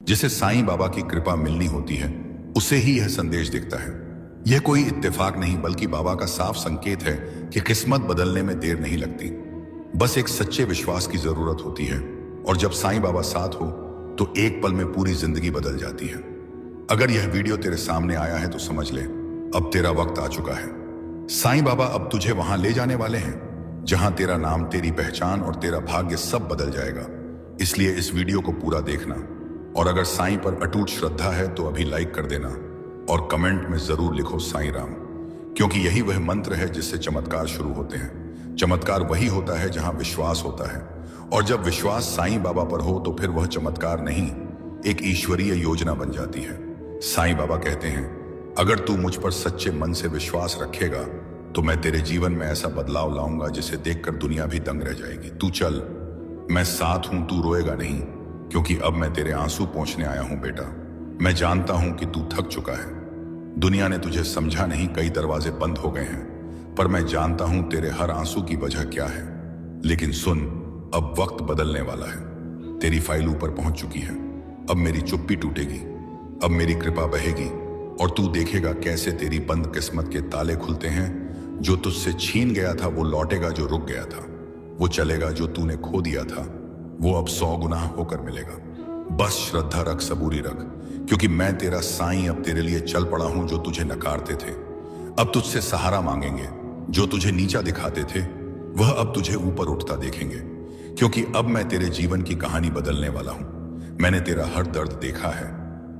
जिसे साईं बाबा की कृपा मिलनी होती है, उसे ही यह संदेश दिखता है। यह कोई इत्तेफाक नहीं बल्कि बाबा का साफ संकेत है कि किस्मत बदलने में देर नहीं लगती, बस एक सच्चे विश्वास की जरूरत होती है। और जब साईं बाबा साथ हो तो एक पल में पूरी जिंदगी बदल जाती है। अगर यह वीडियो तेरे सामने आया है तो समझ ले, अब तेरा वक्त आ चुका है। साईं बाबा अब तुझे वहां ले जाने वाले हैं जहां तेरा नाम, तेरी पहचान और तेरा भाग्य सब बदल जाएगा। इसलिए इस वीडियो को पूरा देखना, और अगर साईं पर अटूट श्रद्धा है तो अभी लाइक कर देना और कमेंट में जरूर लिखो साईं राम, क्योंकि यही वह मंत्र है जिससे चमत्कार शुरू होते हैं। चमत्कार वही होता है जहां विश्वास होता है, और जब विश्वास साईं बाबा पर हो तो फिर वह चमत्कार नहीं, एक ईश्वरीय योजना बन जाती है। साईं बाबा कहते हैं, अगर तू मुझ पर सच्चे मन से विश्वास रखेगा तो मैं तेरे जीवन में ऐसा बदलाव लाऊंगा जिसे देखकर दुनिया भी दंग रह जाएगी। तू चल, मैं साथ हूं, तू रोएगा नहीं, क्योंकि अब मैं तेरे आंसू पोंछने आया हूं बेटा। मैं जानता हूं कि तू थक चुका है, दुनिया ने तुझे समझा नहीं, कई दरवाजे बंद हो गए हैं, पर मैं जानता हूं तेरे हर आंसू की वजह क्या है। लेकिन सुन, अब वक्त बदलने वाला है। तेरी फाइल ऊपर पहुंच चुकी है, अब मेरी चुप्पी टूटेगी, अब मेरी कृपा बहेगी, और तू देखेगा कैसे तेरी बंद किस्मत के ताले खुलते हैं। जो तुझसे छीन गया था वो लौटेगा, जो रुक गया था वो चलेगा, जो तूने खो दिया था वो अब 100 गुना होकर मिलेगा। बस श्रद्धा रख, सबूरी रख, क्योंकि मैं तेरा साईं अब तेरे लिए चल पड़ा हूं। जो तुझे नकारते थे अब तुझसे सहारा मांगेंगे, जो तुझे नीचा दिखाते थे वह अब तुझे ऊपर उठता देखेंगे, क्योंकि अब मैं तेरे जीवन की कहानी बदलने वाला हूं। मैंने तेरा हर दर्द देखा है,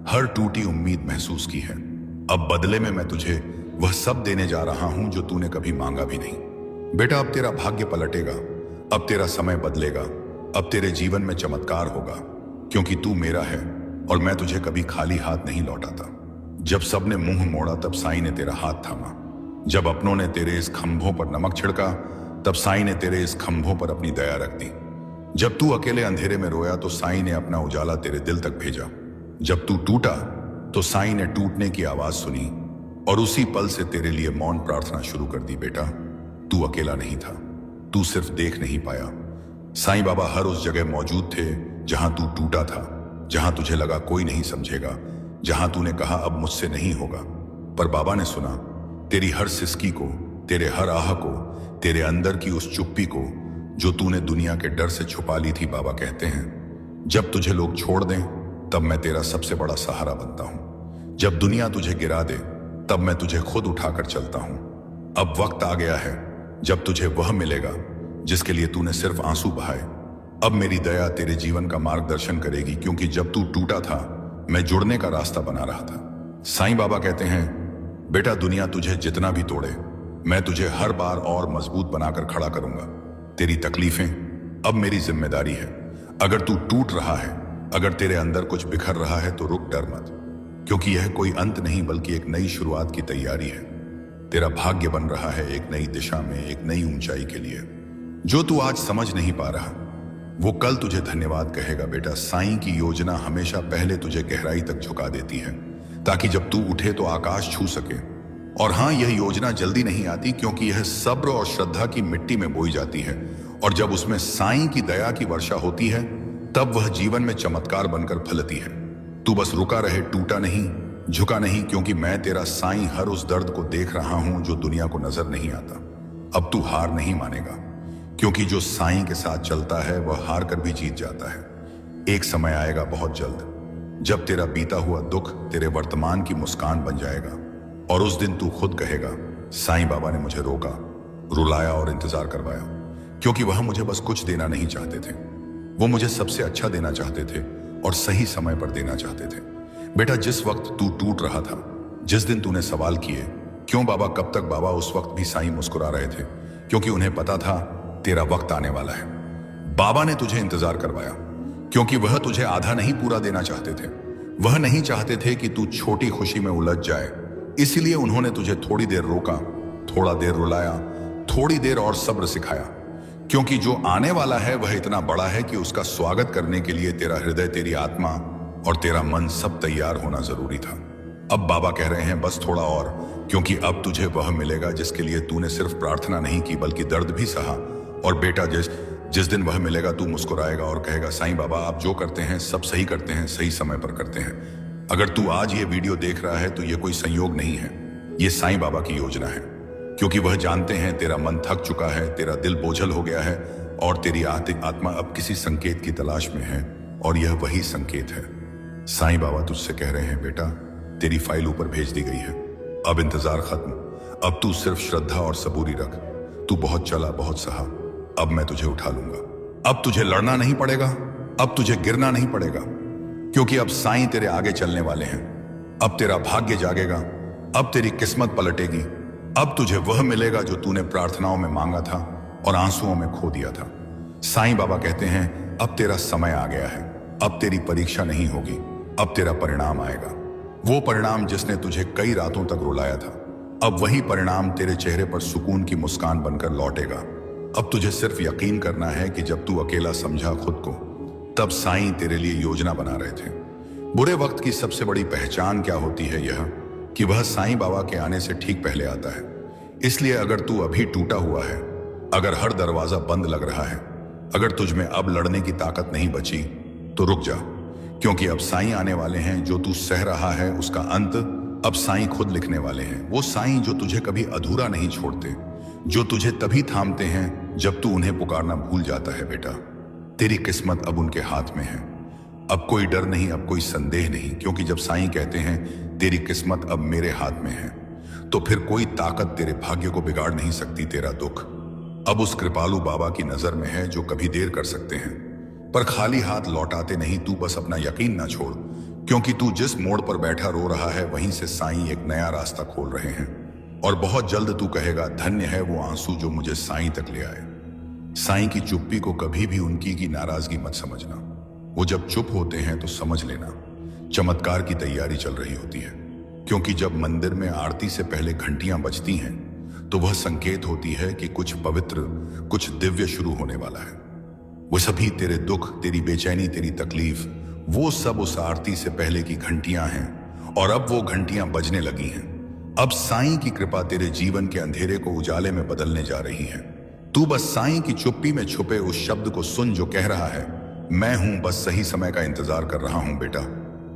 हर टूटी उम्मीद महसूस की है। अब बदले में मैं तुझे वह सब देने जा रहा हूं जो तूने कभी मांगा भी नहीं। बेटा, अब तेरा भाग्य पलटेगा, अब तेरा समय बदलेगा, अब तेरे जीवन में चमत्कार होगा, क्योंकि तू मेरा है और मैं तुझे कभी खाली हाथ नहीं लौटाता। जब सबने मुंह मोड़ा तब साईं ने तेरा हाथ थामा, जब अपनों ने तेरे इस खंभों पर नमक छिड़का तब साईं ने तेरे इस खंभों पर अपनी दया रख दी। जब तू अकेले अंधेरे में रोया तो साईं ने अपना उजाला तेरे दिल तक भेजा। जब तू टूटा तो साईं ने टूटने की आवाज सुनी और उसी पल से तेरे लिए मौन प्रार्थना शुरू कर दी। बेटा, तू अकेला नहीं था, तू सिर्फ देख नहीं पाया। साईं बाबा हर उस जगह मौजूद थे जहां तू टूटा था, जहां तुझे लगा कोई नहीं समझेगा, जहां तूने कहा अब मुझसे नहीं होगा। पर बाबा ने सुना तेरी हर सिसकी को, तेरे हर आह को, तेरे अंदर की उस चुप्पी को जो तूने दुनिया के डर से छुपा ली थी। बाबा कहते हैं, जब तुझे लोग छोड़ दें तब मैं तेरा सबसे बड़ा सहारा बनता हूं। जब दुनिया तुझे गिरा दे तब मैं तुझे खुद उठाकर चलता हूं। अब वक्त आ गया है जब तुझे वह मिलेगा जिसके लिए तूने सिर्फ आंसू बहाए। अब मेरी दया तेरे जीवन का मार्गदर्शन करेगी, क्योंकि जब तू टूटा था मैं जुड़ने का रास्ता बना रहा था। साईं बाबा कहते हैं, बेटा, दुनिया तुझे जितना भी तोड़े मैं तुझे हर बार और मजबूत बनाकर खड़ा करूंगा। तेरी तकलीफें अब मेरी जिम्मेदारी है। अगर तू टूट रहा है, अगर तेरे अंदर कुछ बिखर रहा है तो रुक, डर मत, क्योंकि यह कोई अंत नहीं बल्कि एक नई शुरुआत की तैयारी है। तेरा भाग्य बन रहा है एक नई दिशा में, एक नई ऊंचाई के लिए। जो तू आज समझ नहीं पा रहा वो कल तुझे धन्यवाद कहेगा। बेटा, साईं की योजना हमेशा पहले तुझे गहराई तक झुका देती है, ताकि जब तू उठे तो आकाश छू सके। और हाँ, यह योजना जल्दी नहीं आती, क्योंकि यह सब्र और श्रद्धा की मिट्टी में बोई जाती है, और जब उसमें साईं की दया की वर्षा होती है तब वह जीवन में चमत्कार बनकर फलती है। तू बस रुका रहे, टूटा नहीं, झुका नहीं, क्योंकि मैं तेरा साईं हर उस दर्द को देख रहा हूं जो दुनिया को नजर नहीं आता। अब तू हार नहीं मानेगा, क्योंकि जो साईं के साथ चलता है वह हार कर भी जीत जाता है। एक समय आएगा बहुत जल्द जब तेरा बीता हुआ दुख तेरे वर्तमान की मुस्कान बन जाएगा, और उस दिन तू खुद कहेगा, साईं बाबा ने मुझे रोका, रुलाया और इंतजार करवाया, क्योंकि वह मुझे बस कुछ देना नहीं चाहते थे, वो मुझे सबसे अच्छा देना चाहते थे और सही समय पर देना चाहते थे। बेटा, जिस वक्त तू टूट रहा था, जिस दिन तूने सवाल किए क्यों बाबा, कब तक बाबा, उस वक्त भी साईं मुस्कुरा रहे थे, क्योंकि उन्हें पता था तेरा वक्त आने वाला है। बाबा ने तुझे इंतजार करवाया, क्योंकि वह तुझे आधा नहीं पूरा देना चाहते थे। वह नहीं चाहते थे कि तू छोटी खुशी में उलझ जाए, इसलिए उन्होंने तुझे थोड़ी देर रोका, थोड़ा देर रुलाया, थोड़ी देर और सब्र सिखाया, क्योंकि जो आने वाला है वह इतना बड़ा है कि उसका स्वागत करने के लिए तेरा हृदय, तेरी आत्मा और तेरा मन सब तैयार होना जरूरी था। अब बाबा कह रहे हैं, बस थोड़ा और, क्योंकि अब तुझे वह मिलेगा जिसके लिए तूने सिर्फ प्रार्थना नहीं की बल्कि दर्द भी सहा। और बेटा, जिस दिन वह मिलेगा तू मुस्कुराएगा और कहेगा, साईं बाबा आप जो करते हैं सब सही करते हैं, सही समय पर करते हैं। अगर तू आज ये वीडियो देख रहा है तो ये कोई संयोग नहीं है, ये साईं बाबा की योजना है। क्योंकि वह जानते हैं तेरा मन थक चुका है, तेरा दिल बोझल हो गया है और तेरी आत्मा अब किसी संकेत की तलाश में है, और यह वही संकेत है। साईं बाबा तुझसे कह रहे हैं, बेटा तेरी फाइल ऊपर भेज दी गई है, अब इंतजार खत्म। अब तू सिर्फ श्रद्धा और सबूरी रख। तू बहुत चला, बहुत सहा, अब मैं तुझे उठा लूंगा। अब तुझे लड़ना नहीं पड़ेगा, अब तुझे गिरना नहीं पड़ेगा, क्योंकि अब साईं तेरे आगे चलने वाले हैं। अब तेरा भाग्य जागेगा, अब तेरी किस्मत पलटेगी, अब तुझे वह मिलेगा जो तूने प्रार्थनाओं में मांगा था और आंसुओं में खो दिया था। साईं बाबा कहते हैं, अब तेरा समय आ गया है, अब तेरी परीक्षा नहीं होगी, अब तेरा परिणाम आएगा। वो परिणाम जिसने तुझे कई रातों तक रुलाया था, अब वही परिणाम तेरे चेहरे पर सुकून की मुस्कान बनकर लौटेगा। अब तुझे सिर्फ यकीन करना है कि जब तू अकेला समझा खुद को, तब साईं तेरे लिए योजना बना रहे थे। बुरे वक्त की सबसे बड़ी पहचान क्या होती है? यह कि वह साईं बाबा के आने से ठीक पहले आता है। इसलिए अगर तू अभी टूटा हुआ है, अगर हर दरवाजा बंद लग रहा है, अगर तुझ में अब लड़ने की ताकत नहीं बची, तो रुक जा, क्योंकि अब साईं आने वाले हैं। जो तू सह रहा है उसका अंत अब साईं खुद लिखने वाले हैं। वो साईं जो तुझे कभी अधूरा नहीं छोड़ते, जो तुझे तभी थामते हैं जब तू उन्हें पुकारना भूल जाता है। बेटा तेरी किस्मत अब उनके हाथ में है। अब कोई डर नहीं, अब कोई संदेह नहीं, क्योंकि जब साईं कहते हैं तेरी किस्मत अब मेरे हाथ में है, तो फिर कोई ताकत तेरे भाग्य को बिगाड़ नहीं सकती। तेरा दुख अब उस कृपालु बाबा की नजर में है जो कभी देर कर सकते हैं पर खाली हाथ लौटाते नहीं। तू बस अपना यकीन ना छोड़, क्योंकि तू जिस मोड़ पर बैठा रो रहा है वहीं से साईं एक नया रास्ता खोल रहे हैं। और बहुत जल्द तू कहेगा, धन्य है वो आंसू जो मुझे साईं तक ले आए। साईं की चुप्पी को कभी भी उनकी की नाराजगी मत समझना। वो जब चुप होते हैं तो समझ लेना चमत्कार की तैयारी चल रही होती है। क्योंकि जब मंदिर में आरती से पहले घंटियां बजती हैं तो वह संकेत होती है कि कुछ पवित्र, कुछ दिव्य शुरू होने वाला है। वो सभी तेरे दुख, तेरी बेचैनी, तेरी तकलीफ, वो सब उस आरती से पहले की घंटियां हैं। और अब वो घंटियां बजने लगी हैं। अब साईं की कृपा तेरे जीवन के अंधेरे को उजाले में बदलने जा रही है। तू बस साईं की चुप्पी में छुपे उस शब्द को सुन जो कह रहा है, मैं हूं, बस सही समय का इंतजार कर रहा हूं। बेटा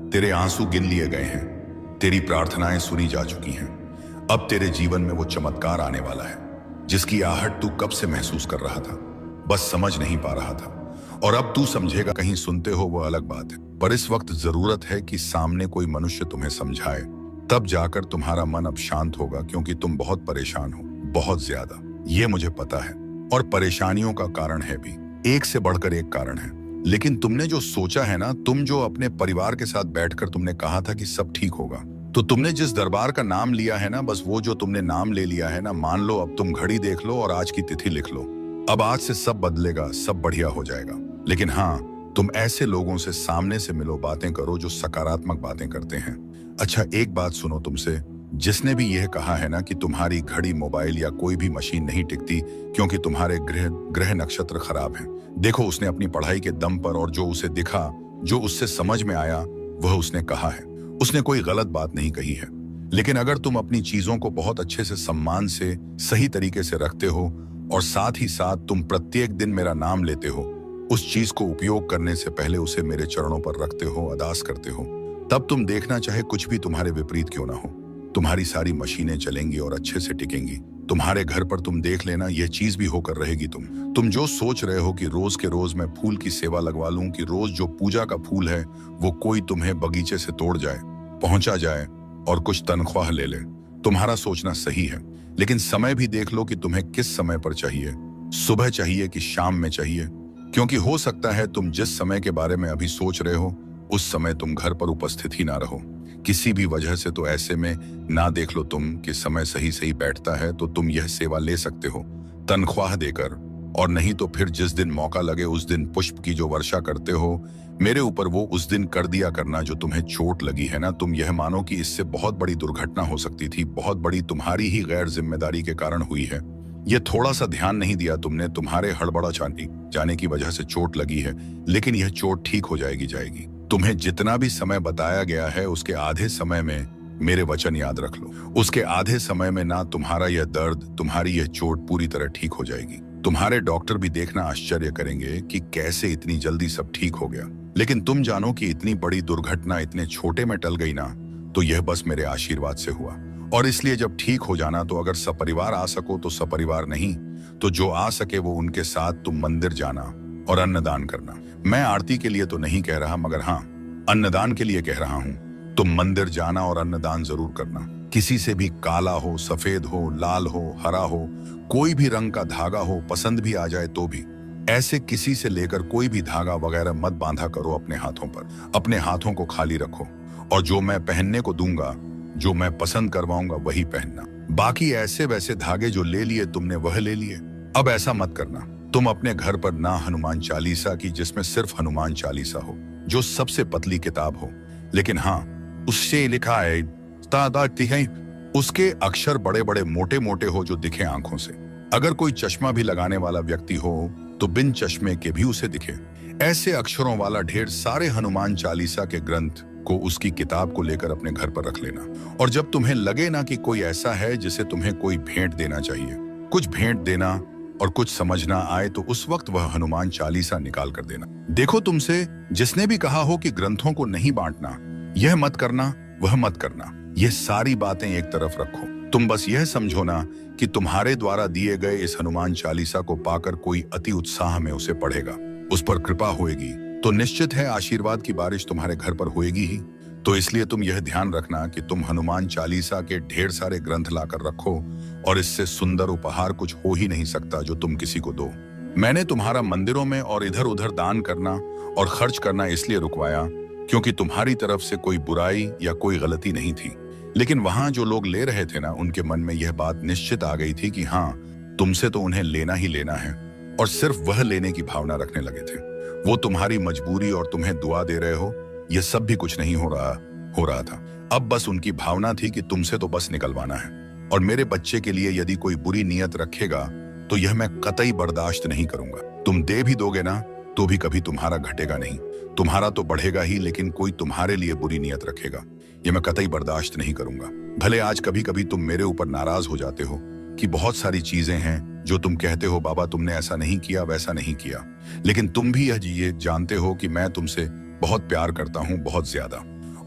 तेरे आंसू गिन लिए गए हैं, तेरी प्रार्थनाएं सुनी जा चुकी हैं। अब तेरे जीवन में वो चमत्कार आने वाला है जिसकी आहट तू कब से महसूस कर रहा था, बस समझ नहीं पा रहा था। और अब तू समझेगा। कहीं सुनते हो वो अलग बात है, पर इस वक्त जरूरत है कि सामने कोई मनुष्य तुम्हें समझाए, तब जाकर तुम्हारा मन अब शांत होगा। क्योंकि तुम बहुत परेशान हो, बहुत ज्यादा, ये मुझे पता है। और परेशानियों का कारण है भी, एक से बढ़कर एक कारण है। लेकिन तुमने जो सोचा है ना, तुम जो अपने परिवार के साथ बैठकर तुमने कहा था कि सब ठीक होगा, तो तुमने जिस दरबार का नाम लिया है ना, बस वो जो तुमने नाम ले लिया है ना, मान लो अब तुम घड़ी देख लो और आज की तिथि लिख लो। अब आज से सब बदलेगा, सब बढ़िया हो जाएगा। लेकिन हाँ, तुम ऐसे लोगों से सामने से मिलो, बातें करो जो सकारात्मक बातें करते हैं। अच्छा एक बात सुनो तुमसे, जिसने भी यह कहा है ना कि तुम्हारी घड़ी, मोबाइल या कोई भी मशीन नहीं टिकती क्योंकि तुम्हारे ग्रह नक्षत्र खराब हैं, देखो उसने अपनी पढ़ाई के दम पर और जो उसे दिखा, जो उससे समझ में आया, वह उसने कहा है। उसने कोई गलत बात नहीं कही है। लेकिन अगर तुम अपनी चीजों को बहुत अच्छे से, सम्मान से, सही तरीके से रखते हो और साथ ही साथ तुम प्रत्येक दिन मेरा नाम लेते हो, उस चीज को उपयोग करने से पहले उसे मेरे चरणों पर रखते हो, अरदास करते हो, तब तुम देखना चाहे कुछ भी तुम्हारे विपरीत क्यों ना हो, तुम्हारी सारी मशीनें चलेंगी और अच्छे से टिकेंगी। तुम्हारे घर पर तुम देख लेना, यह चीज भी होकर रहेगी। तुम जो सोच रहे हो कि रोज के रोज मैं फूल की सेवा लगवा लूं, कि रोज जो पूजा का फूल है वो कोई तुम्हें बगीचे से तोड़ जाए, पहुंचा जाए और कुछ तनख्वाह ले ले, तुम्हारा सोचना सही है। लेकिन समय भी देख लो कि तुम्हें किस समय पर चाहिए, सुबह चाहिए कि शाम में चाहिए। क्योंकि हो सकता है तुम जिस समय के बारे में अभी सोच रहे हो उस समय तुम घर पर उपस्थित ही ना रहो किसी भी वजह से। तो ऐसे में ना देख लो तुम कि समय सही सही बैठता है तो तुम यह सेवा ले सकते हो तनख्वाह देकर, और नहीं तो फिर जिस दिन मौका लगे उस दिन पुष्प की जो वर्षा करते हो मेरे ऊपर, वो उस दिन कर दिया करना। जो तुम्हें चोट लगी है ना, तुम यह मानो कि इससे बहुत बड़ी दुर्घटना हो सकती थी, बहुत बड़ी, तुम्हारी ही गैर जिम्मेदारी के कारण हुई है। ये थोड़ा सा ध्यान नहीं दिया तुमने, तुम्हारे हड़बड़ा जाने की वजह से चोट लगी है। लेकिन यह चोट ठीक हो जाएगी। तुम्हें जितना भी समय बताया गया है उसके आधे समय में मेरे वचन याद रख लो, उसके आधे समय में ना तुम्हारा यह दर्द, तुम्हारी यह चोट पूरी तरह ठीक हो जाएगी। तुम्हारे डॉक्टर भी देखना आश्चर्य करेंगे कि कैसे इतनी जल्दी सब ठीक हो गया। लेकिन तुम जानो कि इतनी बड़ी दुर्घटना इतने छोटे में टल गई ना, तो यह बस मेरे आशीर्वाद से हुआ। और इसलिए जब ठीक हो जाना तो अगर सपरिवार आ सको तो सपरिवार, नहीं तो जो आ सके वो उनके साथ तुम मंदिर जाना और अन्नदान करना। मैं आरती के लिए तो नहीं कह रहा, मगर हाँ, अन्नदान के लिए कह रहा हूं। तुम मंदिर जाना और अन्नदान जरूर करना। किसी से भी काला हो, सफेद हो, लाल हो, हरा हो, कोई भी रंग का धागा हो, पसंद भी आ जाए तो भी, ऐसे किसी से लेकर कोई भी धागा वगैरह मत बांधा करो अपने हाथों पर। अपने हाथों को खाली रखो और जो मैं पहनने को दूंगा, जो मैं पसंद करवाऊंगा वही पहनना। बाकी ऐसे वैसे धागे जो ले लिए तुमने वह ले लिए। अब ऐसा मत करना। तुम अपने घर पर ना हनुमान चालीसा की, जिसमें सिर्फ हनुमान चालीसा हो, जो सबसे पतली किताब हो, लेकिन हाँ उससे लिखा है उसके अक्षर बड़े बड़े मोटे मोटे हो जो दिखे आंखों से। अगर कोई चश्मा भी लगाने वाला व्यक्ति हो तो बिन चश्मे के भी उसे दिखे। ऐसे अक्षरों वाला ढेर सारे हनुमान चालीसा के ग्रंथ को उसकी किताब को लेकर अपने घर पर रख लेना। और जब तुम्हें लगे ना कि कोई ऐसा है जिसे तुम्हें कोई भेंट देना चाहिए, कुछ भेंट देना और कुछ समझना आए, तो उस वक्त वह हनुमान चालीसा निकाल कर देना। देखो, तुमसे जिसने भी कहा हो कि ग्रंथों को नहीं बांटना, यह मत करना, वह मत करना, ये सारी बातें एक तरफ रखो। तुम बस यह समझो ना कि तुम्हारे द्वारा दिए गए इस हनुमान चालीसा को पाकर कोई अति उत्साह में उसे पढ़ेगा, उस पर कृपा होएगी, तो निश्चित है आशीर्वाद की बारिश तुम्हारे घर पर होएगी ही। तो इसलिए तुम यह ध्यान रखना कि तुम हनुमान चालीसा के ढेर सारे ग्रंथ लाकर रखो, और इससे सुंदर उपहार कुछ हो ही नहीं सकता जो तुम किसी को दो। मैंने तुम्हारा मंदिरों में और इधर उधर दान करना और खर्च करना इसलिए रुकवाया क्योंकि तुम्हारी तरफ से कोई बुराई या कोई गलती नहीं थी। लेकिन वहां जो लोग ले रहे थे ना, उनके मन में यह बात निश्चित आ गई थी कि हाँ, तुमसे तो उन्हें लेना ही लेना है, और सिर्फ वह लेने की भावना रखने लगे थे। वो तुम्हारी मजबूरी और तुम्हें दुआ दे रहे हो, यह सब भी कुछ नहीं हो रहा था। अब बस उनकी भावना थी कि तुमसे तो बस निकलवाना है। और मेरे बच्चे के लिए यदि कोई बुरी नीयत रखेगा तो यह मैं कतई बर्दाश्त नहीं करूंगा। तुम दे भी दोगे ना तो भी कभी तुम्हारा घटेगा नहीं, तुम्हारा तो बढ़ेगा ही, लेकिन कोई तुम्हारे लिए बुरी नीयत रखेगा, यह मैं कतई बर्दाश्त नहीं करूंगा। भले आज कभी कभी तुम मेरे ऊपर नाराज हो जाते हो कि बहुत सारी चीजें हैं जो तुम कहते हो बाबा तुमने ऐसा नहीं किया, वैसा नहीं किया, लेकिन तुम भी ये जानते हो कि मैं तुमसे बहुत प्यार करता हूं, बहुत ज्यादा।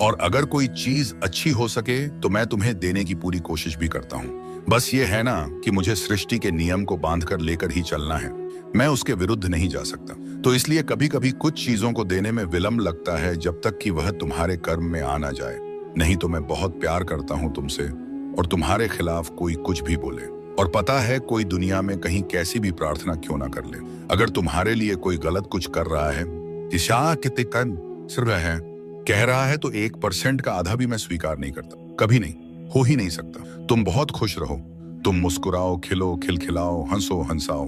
और अगर कोई चीज अच्छी हो सके तो मैं तुम्हें देने की पूरी कोशिश भी करता हूं। बस ये है ना कि मुझे सृष्टि के नियम को बांधकर लेकर ही चलना है, मैं उसके विरुद्ध नहीं जा सकता। तो इसलिए कभी कभी कुछ चीजों को देने में विलंब लगता है, जब तक कि वह तुम्हारे कर्म में आ ना जाए। नहीं तो मैं बहुत प्यार करता हूं तुमसे, और तुम्हारे खिलाफ कोई कुछ भी बोले, और पता है कोई दुनिया में कहीं कैसी भी प्रार्थना क्यों ना कर ले, अगर तुम्हारे लिए कोई गलत कुछ कर रहा है, ईशा कितने सिर्फ है कह रहा है, तो 1% का आधा भी मैं स्वीकार नहीं करता, कभी नहीं, हो ही नहीं सकता। तुम बहुत खुश रहो, तुम मुस्कुराओ, खिलो, खिलखिलाओ, हंसो, हंसाओ,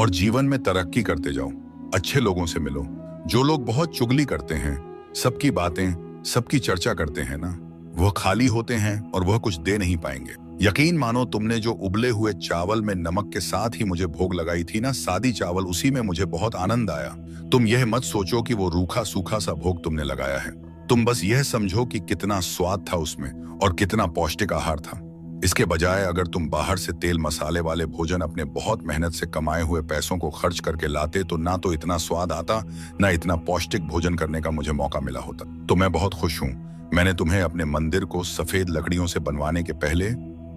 और जीवन में तरक्की करते जाओ। अच्छे लोगों से मिलो। जो लोग बहुत चुगली करते हैं, सबकी बातें, सबकी चर्चा करते हैं ना, वह खाली होते हैं और वह कुछ दे नहीं पाएंगे। यकीन मानो, तुमने जो उबले हुए चावल में नमक के साथ ही मुझे भोग लगाई थी ना, सादी चावल, उसी में मुझे बहुत आनंद आया। तुम यह मत सोचो कि वो रूखा सूखा सा भोग तुमने लगाया है, तुम बस यह समझो कि कितना स्वाद था उसमें और कितना पौष्टिक आहार था। इसके बजाय अगर तुम बाहर से तेल मसाले वाले भोजन अपने बहुत मेहनत से कमाए हुए पैसों को खर्च करके लाते, तो ना तो इतना स्वाद आता, ना इतना पौष्टिक भोजन करने का मुझे मौका मिला होता। तो मैं बहुत खुश हूँ। मैंने तुम्हें अपने मंदिर को सफेद लकड़ियों से बनवाने के पहले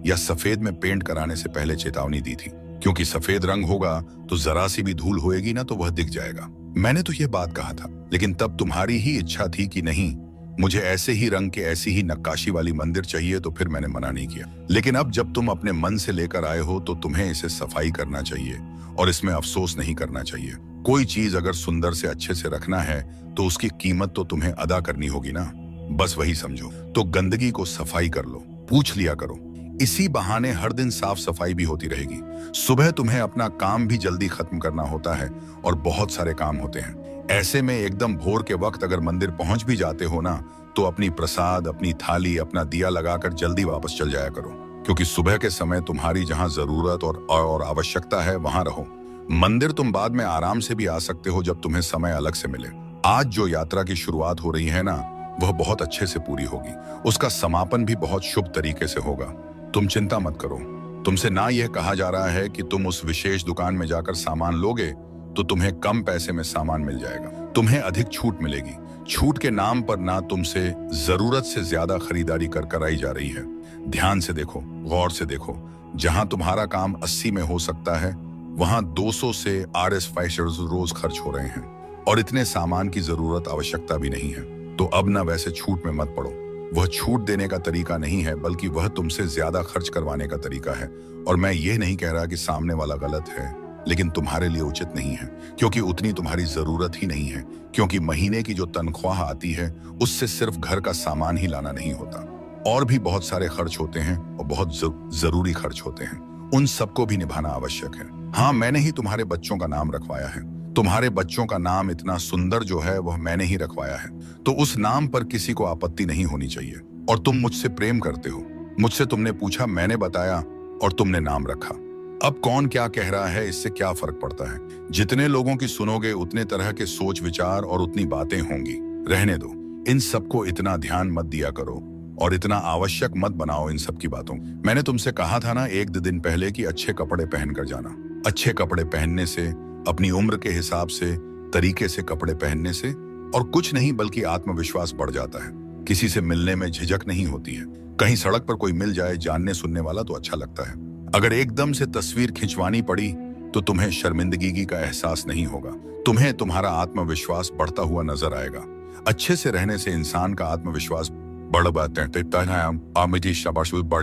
या सफेद में पेंट कराने से पहले चेतावनी दी थी, क्योंकि सफेद रंग होगा तो जरा सी भी धूल होएगी ना तो वह दिख जाएगा। मैंने तो यह बात कहा था, लेकिन तब तुम्हारी ही इच्छा थी कि नहीं, मुझे ऐसे ही रंग के, ऐसी ही नक्काशी वाली मंदिर चाहिए, तो फिर मैंने मना नहीं किया। लेकिन अब जब तुम अपने मन से लेकर आए हो तो तुम्हें इसे सफाई करना चाहिए और इसमें अफसोस नहीं करना चाहिए। कोई चीज अगर सुंदर से अच्छे से रखना है तो उसकी कीमत तो तुम्हें अदा करनी होगी ना, बस वही समझो। तो गंदगी को सफाई कर लो, पूछ लिया करो, इसी बहाने हर दिन साफ सफाई भी होती रहेगी। सुबह तुम्हें अपना काम भी जल्दी खत्म करना होता है और बहुत सारे काम होते हैं। ऐसे में एकदम भोर के वक्त अगर मंदिर पहुंच भी जाते हो ना, तो अपनी प्रसाद, अपनी थाली, अपना दिया लगाकर जल्दी वापस चल जाया करो, क्योंकि सुबह के समय तुम्हारी जहां जरूरत और आवश्यकता है वहां रहो। मंदिर तुम बाद में आराम से भी आ सकते हो जब तुम्हें समय अलग से मिले। आज जो यात्रा की शुरुआत हो रही है ना, वह बहुत अच्छे से पूरी होगी, उसका समापन भी बहुत शुभ तरीके से होगा। तुम चिंता मत करो, तुमसे ना यह कहा जा रहा है कि तुम उस विशेष दुकान में जाकर सामान लोगे तो तुम्हें कम पैसे में सामान मिल जाएगा, तुम्हें अधिक छूट मिलेगी। छूट के नाम पर ना तुमसे जरूरत से ज्यादा खरीदारी कर कराई जा रही है। ध्यान से देखो, गौर से देखो, जहां तुम्हारा काम 80 में हो सकता है वहां 200 से RS5 रोज खर्च हो रहे हैं और इतने सामान की जरूरत आवश्यकता भी नहीं है। तो अब ना वैसे छूट में मत पड़ो। वह छूट देने का तरीका नहीं है बल्कि वह तुमसे ज्यादा खर्च करवाने का तरीका है। और मैं ये नहीं कह रहा कि सामने वाला गलत है, लेकिन तुम्हारे लिए उचित नहीं है क्योंकि उतनी तुम्हारी जरूरत ही नहीं है। क्योंकि महीने की जो तनख्वाह आती है उससे सिर्फ घर का सामान ही लाना नहीं होता, और भी बहुत सारे खर्च होते हैं और बहुत जरूरी खर्च होते हैं। उन सबको भी निभाना आवश्यक है। हाँ, मैंने ही तुम्हारे बच्चों का नाम रखवाया है। तुम्हारे बच्चों का नाम इतना सुंदर जो है वह मैंने ही रखवाया है, तो उस नाम पर किसी को आपत्ति नहीं होनी चाहिए। और तुम मुझसे प्रेम करते हो, मुझसे तुमने पूछा, मैंने बताया और तुमने नाम रखा। अब कौन क्या कह रहा है इससे क्या फर्क पड़ता है। जितने लोगों की सुनोगे उतने तरह के सोच विचार और उतनी बातें होंगी। रहने दो, इन सबको इतना ध्यान मत दिया करो और इतना आवश्यक मत बनाओ इन सब की बातों। मैंने तुमसे कहा था ना 1-2 दिन पहले कि अच्छे कपड़े पहनकर जाना। अच्छे कपड़े पहनने से, अपनी उम्र के हिसाब से, तरीके से कपड़े पहनने से और कुछ नहीं बल्कि आत्मविश्वास बढ़ जाता है। किसी से मिलने में झिझक नहीं होती है। कहीं सड़क पर कोई मिल जाए जानने सुनने वाला तो अच्छा लगता है। अगर एकदम से तस्वीर खिंचवानी पड़ी तो तुम्हें शर्मिंदगी का एहसास नहीं होगा। तुम्हें तुम्हारा आत्मविश्वास बढ़ता हुआ नजर आएगा। अच्छे से रहने से इंसान का आत्मविश्वास बढ़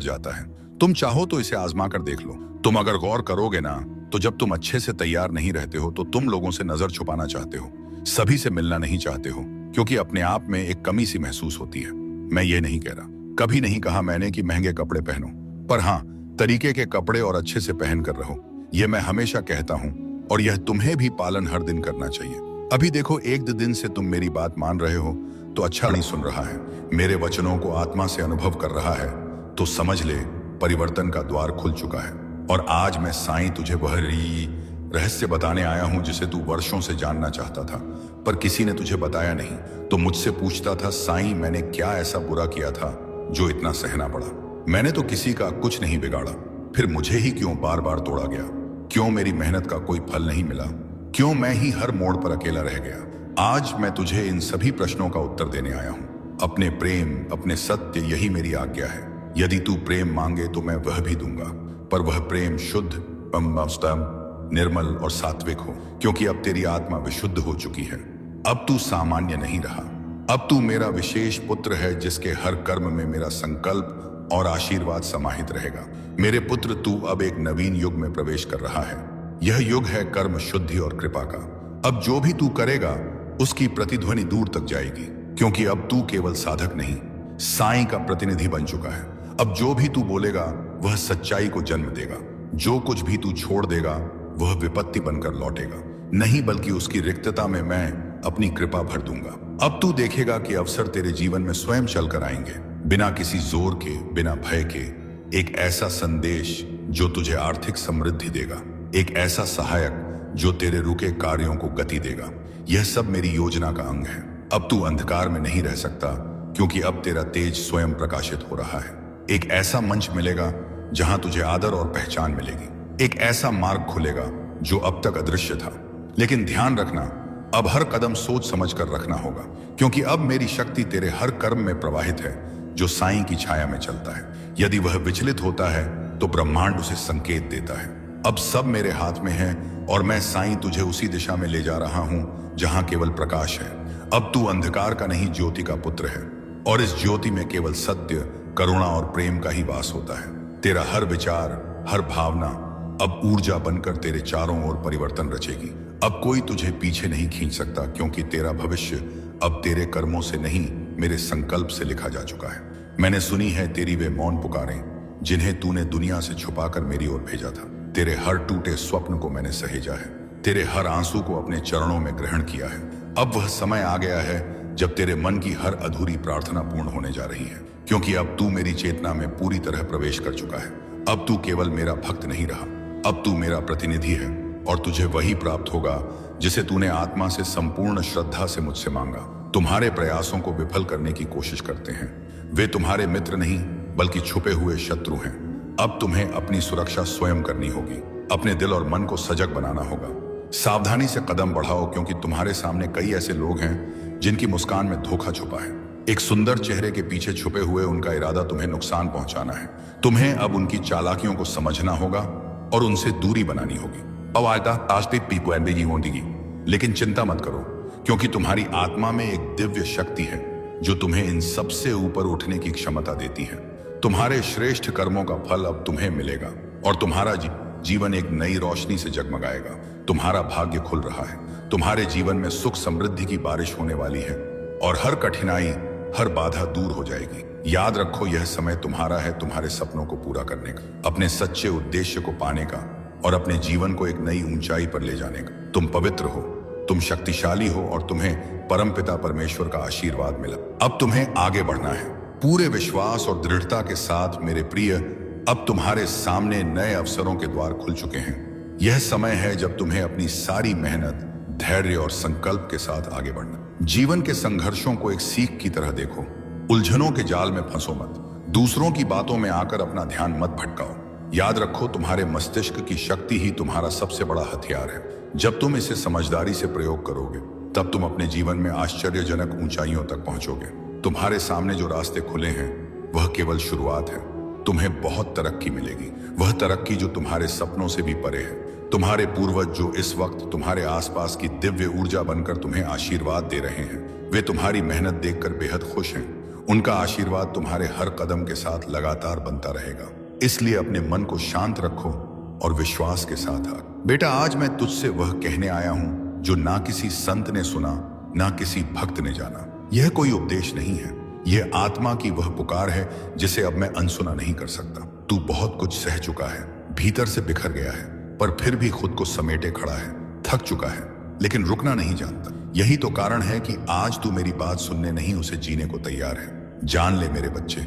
जाता है। तुम चाहो तो इसे आजमा कर देख लो। तुम अगर गौर करोगे ना तो जब तुम अच्छे से तैयार नहीं रहते हो तो तुम लोगों से नजर छुपाना चाहते हो, सभी से मिलना नहीं चाहते हो क्योंकि अपने आप में एक कमी सी महसूस होती है। मैं ये नहीं कह रहा, कभी नहीं कहा मैंने कि महंगे कपड़े पहनो, पर हाँ, तरीके के कपड़े और अच्छे से पहन कर रहो। यह मैं हमेशा कहता हूँ और यह तुम्हें भी पालन हर दिन करना चाहिए। अभी देखो, 1-2 दिन से तुम मेरी बात मान रहे हो तो अच्छा नहीं सुन रहा है, मेरे वचनों को आत्मा से अनुभव कर रहा है तो समझ ले परिवर्तन का द्वार खुल चुका है। और आज मैं साईं तुझे वह रहस्य बताने आया हूं जिसे तू वर्षों से जानना चाहता था पर किसी ने तुझे बताया नहीं। तो मुझसे पूछता था, साईं मैंने क्या ऐसा बुरा किया था जो इतना सहना पड़ा। मैंने तो किसी का कुछ नहीं बिगाड़ा, फिर मुझे ही क्यों बार बार तोड़ा गया? क्यों मेरी मेहनत का कोई फल नहीं मिला? क्यों मैं ही हर मोड़ पर अकेला रह गया? आज मैं तुझे इन सभी प्रश्नों का उत्तर देने आया हूं। अपने प्रेम, अपने सत्य, यही मेरी आज्ञा है। यदि तू प्रेम मांगे तो मैं वह भी दूंगा, पर वह प्रेम शुद्ध, निर्मल और सात्विक हो, क्योंकि अब तेरी आत्मा विशुद्ध हो चुकी है। अब तू सामान्य नहीं रहा। अब तू मेरा विशेष पुत्र है जिसके हर कर्म में मेरा संकल्प और आशीर्वाद समाहित रहेगा। मेरे पुत्र, तू अब एक नवीन युग में प्रवेश कर रहा है। यह युग है कर्म शुद्धि और कृपा का। अब जो भी तू करेगा उसकी प्रतिध्वनि दूर तक जाएगी, क्योंकि अब तू केवल साधक नहीं, साईं का प्रतिनिधि बन चुका है। अब जो भी तू बोलेगा वह सच्चाई को जन्म देगा। जो कुछ भी तू छोड़ देगा वह विपत्ति बनकर लौटेगा, नहीं बल्कि उसकी रिक्तता में मैं अपनी कृपा भर दूंगा। अब तू देखेगा कि अवसर तेरे जीवन में स्वयं चलकर आएंगे, बिना किसी जोर के, बिना भय के। एक ऐसा संदेश जो तुझे आर्थिक समृद्धि देगा, एक ऐसा सहायक जो तेरे रुके कार्यों को गति देगा। यह सब मेरी योजना का अंग है। अब तू अंधकार में नहीं रह सकता, क्योंकि अब तेरा तेज स्वयं प्रकाशित हो रहा है। एक ऐसा मंच मिलेगा जहां तुझे आदर और पहचान मिलेगी। एक ऐसा मार्ग खुलेगा जो अब तक अदृश्य था। लेकिन ध्यान रखना, अब हर कदम सोच समझ कर रखना होगा, क्योंकि अब मेरी शक्ति तेरे हर कर्म में प्रवाहित है जो साईं की छाया में चलता है। यदि वह विचलित होता है तो ब्रह्मांड उसे संकेत देता है। अब सब मेरे हाथ में है और मैं साईं तुझे उसी दिशा में ले जा रहा हूं जहां केवल प्रकाश है। अब तू अंधकार का नहीं, ज्योति का पुत्र है, और इस ज्योति में केवल सत्य, करुणा और प्रेम का ही वास होता है। तेरा हर विचार, हर भावना अब ऊर्जा बनकर तेरे चारों ओर परिवर्तन रचेगी। अब कोई तुझे पीछे नहीं खींच सकता, क्योंकि तेरा भविष्य अब तेरे कर्मों से नहीं, मेरे संकल्प से लिखा जा चुका है। मैंने सुनी है तेरी वे मौन पुकारें जिन्हें तूने दुनिया से छुपाकर मेरी ओर भेजा था। तेरे हर टूटे स्वप्न को मैंने सहेजा है, तेरे हर आंसू को अपने चरणों में ग्रहण किया है। अब वह समय आ गया है जब तेरे मन की हर अधूरी प्रार्थना पूर्ण होने जा रही है, क्योंकि अब तू मेरी चेतना में पूरी तरह प्रवेश कर चुका है। अब तू केवल मेरा भक्त नहीं रहा, अब तू मेरा प्रतिनिधि है, और तुझे वही प्राप्त होगा जिसे तूने आत्मा से संपूर्ण श्रद्धा से मुझसे मांगा। तुम्हारे प्रयासों को विफल करने की कोशिश करते हैं वे तुम्हारे मित्र नहीं बल्कि छुपे हुए शत्रु हैं। अब तुम्हें अपनी सुरक्षा स्वयं करनी होगी। अपने दिल और मन को सजग बनाना होगा। सावधानी से कदम बढ़ाओ, क्योंकि तुम्हारे सामने कई ऐसे लोग हैं जिनकी मुस्कान में धोखा छुपा है। एक सुंदर चेहरे के पीछे छुपे हुए उनका इरादा तुम्हें नुकसान पहुंचाना है। तुम्हें अब उनकी चालाकियों को समझना होगा और उनसे दूरी बनानी होगी। लेकिन चिंता मत करो, क्योंकि तुम्हारी आत्मा में एक दिव्य शक्ति है जो तुम्हें इन सबसे ऊपर उठने की क्षमता देती है। तुम्हारे श्रेष्ठ कर्मों का फल अब तुम्हें मिलेगा और तुम्हारा जीवन एक नई रोशनी से जगमगाएगा। तुम्हारा भाग्य खुल रहा है। तुम्हारे जीवन में सुख समृद्धि की बारिश होने वाली है और हर कठिनाई, हर बाधा दूर हो जाएगी। याद रखो, यह समय तुम्हारा है तुम्हारे सपनों को पूरा करने का, अपने सच्चे उद्देश्य को पाने का और अपने जीवन को एक नई ऊंचाई पर ले जाने का। तुम पवित्र हो, तुम शक्तिशाली हो और तुम्हें परमपिता परमेश्वर का आशीर्वाद मिला। अब तुम्हें आगे बढ़ना है पूरे विश्वास और दृढ़ता के साथ। मेरे प्रिय, अब तुम्हारे सामने नए अवसरों के द्वार खुल चुके हैं। यह समय है जब तुम्हें अपनी सारी मेहनत, धैर्य और संकल्प के साथ आगे बढ़ना। जीवन के संघर्षों को एक सीख की तरह देखो। उलझनों के जाल में फंसो मत। दूसरों की बातों में आकर अपना ध्यान मत भटकाओ। याद रखो, तुम्हारे मस्तिष्क की शक्ति ही तुम्हारा सबसे बड़ा हथियार है। जब तुम इसे समझदारी से प्रयोग करोगे, तब तुम अपने जीवन में आश्चर्यजनक ऊंचाइयों तक पहुंचोगे। तुम्हारे सामने जो रास्ते खुले हैं, वह केवल शुरुआत है। तुम्हें बहुत तरक्की मिलेगी, वह तरक्की जो तुम्हारे सपनों से भी परे है। तुम्हारे पूर्वज जो इस वक्त तुम्हारे आसपास की दिव्य ऊर्जा बनकर तुम्हें आशीर्वाद दे रहे हैं, वे तुम्हारी मेहनत देखकर बेहद खुश हैं। उनका आशीर्वाद तुम्हारे हर कदम के साथ लगातार बनता रहेगा। इसलिए अपने मन को शांत रखो और विश्वास के साथ आ। बेटा, आज मैं तुझसे वह कहने आया हूं जो ना किसी संत ने सुना, ना किसी भक्त ने जाना। यह कोई उपदेश नहीं है, यह आत्मा की वह पुकार है जिसे अब मैं अनसुना नहीं कर सकता। तू बहुत कुछ सह चुका है, भीतर से बिखर गया है, पर फिर भी खुद को समेटे खड़ा है। थक चुका है, लेकिन रुकना नहीं जानता। यही तो कारण है कि आज तू मेरी बात सुनने नहीं, उसे जीने को तैयार है। जान ले मेरे बच्चे,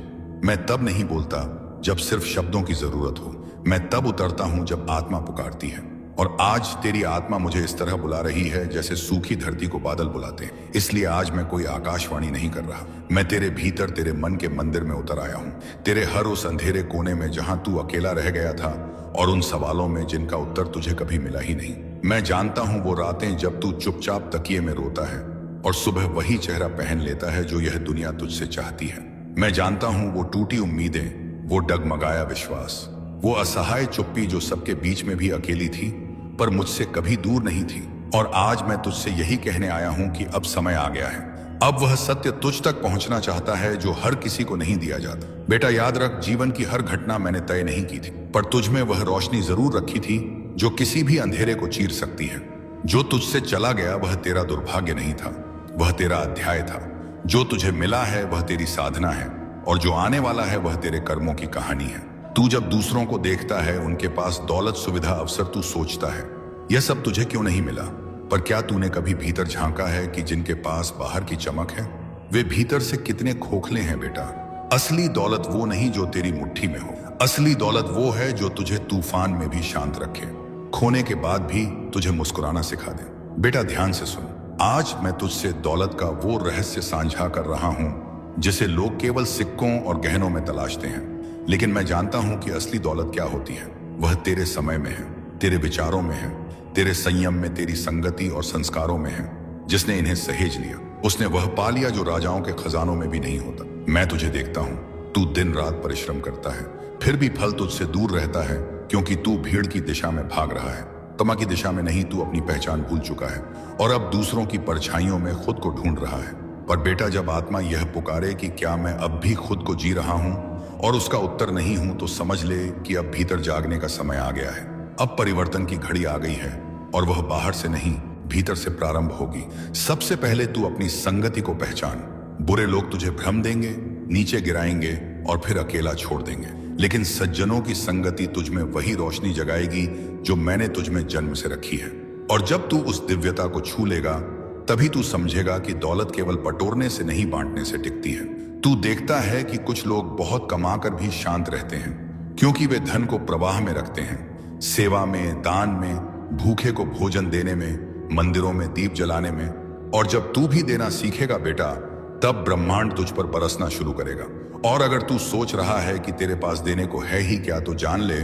मैं तब नहीं बोलता जब सिर्फ शब्दों की जरूरत हो। मैं तब उतरता हूं जब आत्मा पुकारती है। और आज तेरी आत्मा मुझे इस तरह बुला रही है जैसे सूखी धरती को बादल बुलाते हैं। इसलिए आज मैं कोई आकाशवाणी नहीं कर रहा। मैं तेरे भीतर, तेरे मन के मंदिर में उतर आया हूं। तेरे हर उस अंधेरे कोने में जहां तू अकेला रह गया था, और उन सवालों में जिनका उत्तर तुझे कभी मिला ही नहीं। मैं जानता हूं वो रातें जब तू चुपचाप तकिए में रोता है और सुबह वही चेहरा पहन लेता है जो यह दुनिया तुझसे चाहती है। मैं जानता हूं वो टूटी उम्मीदें, वो डगमगाया विश्वास, वो असहाय चुप्पी जो सबके बीच में भी अकेली थी पर मुझसे कभी दूर नहीं थी। और आज मैं तुझसे यही कहने आया हूं कि अब समय आ गया है। अब वह सत्य तुझ तक पहुंचना चाहता है जो हर किसी को नहीं दिया जाता। बेटा, याद रख, जीवन की हर घटना मैंने तय नहीं की थी, पर तुझ में वह रोशनी जरूर रखी थी जो किसी भी अंधेरे को चीर सकती है। जो तुझसे चला गया वह तेरा दुर्भाग्य नहीं था, वह तेरा अध्याय था। जो तुझे मिला है वह तेरी साधना है, और जो आने वाला है वह तेरे कर्मों की कहानी है। तू जब दूसरों को देखता है, उनके पास दौलत, सुविधा, अवसर, तू सोचता है यह सब तुझे क्यों नहीं मिला। पर क्या तूने कभी भीतर झांका है कि जिनके पास बाहर की चमक है, वे भीतर से कितने खोखले हैं। बेटा, असली दौलत वो नहीं जो तेरी मुट्ठी में हो। असली दौलत वो है जो तुझे तूफान में भी शांत रखे, खोने के बाद भी तुझे मुस्कुराना सिखा दे। बेटा, ध्यान से सुन, आज मैं तुझसे दौलत का वो रहस्य साझा कर रहा हूं जिसे लोग केवल सिक्कों और गहनों में तलाशते हैं। लेकिन मैं जानता हूं कि असली दौलत क्या होती है। वह तेरे समय में है, तेरे विचारों में है, तेरे संयम में, तेरी संगति और संस्कारों में है। जिसने इन्हें सहेज लिया, उसने वह पा लिया जो राजाओं के खजानों में भी नहीं होता। मैं तुझे देखता हूं, तू दिन रात परिश्रम करता है, फिर भी फल तुझसे दूर रहता है, क्योंकि तू भीड़ की दिशा में भाग रहा है, तमा की दिशा में नहीं। तू अपनी पहचान भूल चुका है और अब दूसरों की परछाइयों में खुद को ढूंढ रहा है। पर बेटा, जब आत्मा यह पुकारे कि क्या मैं अब भी खुद को जी रहा हूं, और उसका उत्तर नहीं हूं, तो समझ ले कि अब भीतर जागने का समय आ गया है। अब परिवर्तन की घड़ी आ गई है, और वह बाहर से नहीं, भीतर से प्रारंभ होगी। सबसे पहले तू अपनी संगति को पहचान। बुरे लोग तुझे भ्रम देंगे, नीचे गिराएंगे और फिर अकेला छोड़ देंगे। लेकिन सज्जनों की संगति तुझ में वही रोशनी जगाएगी जो मैंने तुझ में जन्म से रखी है। और जब तू उस दिव्यता को छू लेगा, तभी तू समझेगा कि दौलत केवल बटोरने से नहीं, बांटने से टिकती है। तू देखता है कि कुछ लोग बहुत कमाकर भी शांत रहते हैं, क्योंकि वे धन को प्रवाह में रखते हैं, सेवा में, दान में, भूखे को भोजन देने में, मंदिरों में दीप जलाने में। और जब तू भी देना सीखेगा बेटा, तब ब्रह्मांड तुझ पर बरसना शुरू करेगा। और अगर तू सोच रहा है कि तेरे पास देने को है ही क्या, तो जान ले,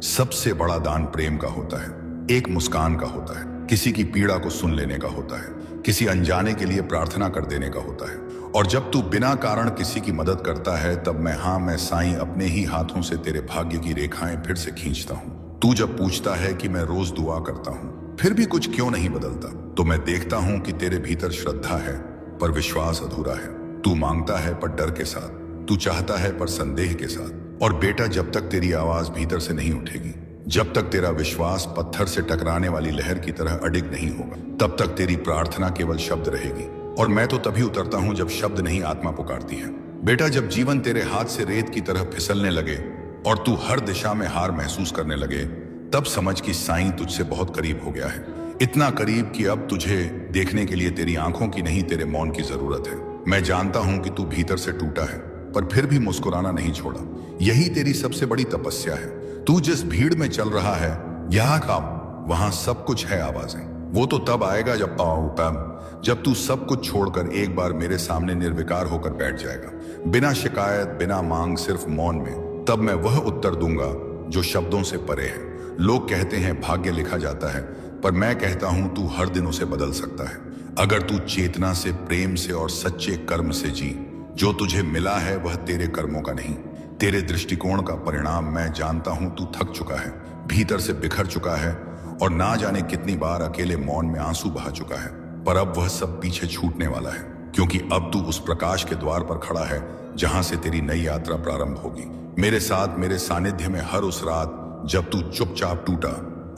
सबसे बड़ा दान प्रेम का होता है, एक मुस्कान का होता है, किसी की पीड़ा को सुन लेने का होता है, किसी अनजाने के लिए प्रार्थना कर देने का होता है। और जब तू बिना कारण किसी की मदद करता है, तब मैं साईं अपने ही हाथों से तेरे भाग्य की रेखाएं फिर से खींचता हूँ। तू जब पूछता है कि मैं रोज दुआ करता हूँ फिर भी कुछ क्यों नहीं बदलता, तो मैं देखता हूँ कि तेरे भीतर श्रद्धा है पर विश्वास अधूरा है। तू मांगता है पर डर के साथ, तू चाहता है पर संदेह के साथ। और बेटा, जब तक तेरी आवाज भीतर से नहीं उठेगी, जब तक तेरा विश्वास पत्थर से टकराने वाली लहर की तरह अडिग नहीं होगा, तब तक तेरी प्रार्थना केवल शब्द रहेगी। और मैं तो तभी उतरता हूं जब शब्द नहीं, आत्मा पुकारती है। बेटा, जब जीवन तेरे हाथ से रेत की तरह फिसलने लगे और तू हर दिशा में हार महसूस करने लगे, तब समझ कि साईं तुझसे बहुत करीब हो गया है। इतना करीब कि अब तुझे देखने के लिए तेरी आंखों की नहीं, तेरे मौन की जरूरत है। मैं जानता हूं कि तू भीतर से टूटा है, पर फिर भी मुस्कुराना नहीं छोड़ा। यही तेरी सबसे बड़ी तपस्या है। तू जिस भीड़ में चल रहा है, यहाँ काम, वहां सब कुछ है आवाजें। वो तो तब आएगा जब तू सब कुछ छोड़कर एक बार मेरे सामने निर्विकार होकर बैठ जाएगा, बिना शिकायत, बिना मांग, सिर्फ मौन में। तब मैं वह उत्तर दूंगा जो शब्दों से परे है। लोग कहते हैं भाग्य लिखा जाता है, पर मैं कहता हूं तू हर दिन उसे बदल सकता है, अगर तू चेतना से, प्रेम से और सच्चे कर्म से जी। जो तुझे मिला है वह तेरे कर्मों का नहीं, तेरे दृष्टिकोण का परिणाम। मैं जानता हूं तू थक चुका है, भीतर से बिखर चुका है और ना जाने कितनी बार अकेले मौन में आंसू बहा चुका है, पर अब वह सब पीछे छूटने वाला है, क्योंकि अब तू उस प्रकाश के द्वार पर खड़ा है जहां से तेरी नई यात्रा प्रारंभ होगी। मेरे साथ, मेरे सानिध्य में हर उस रात जब तू चुपचाप टूटा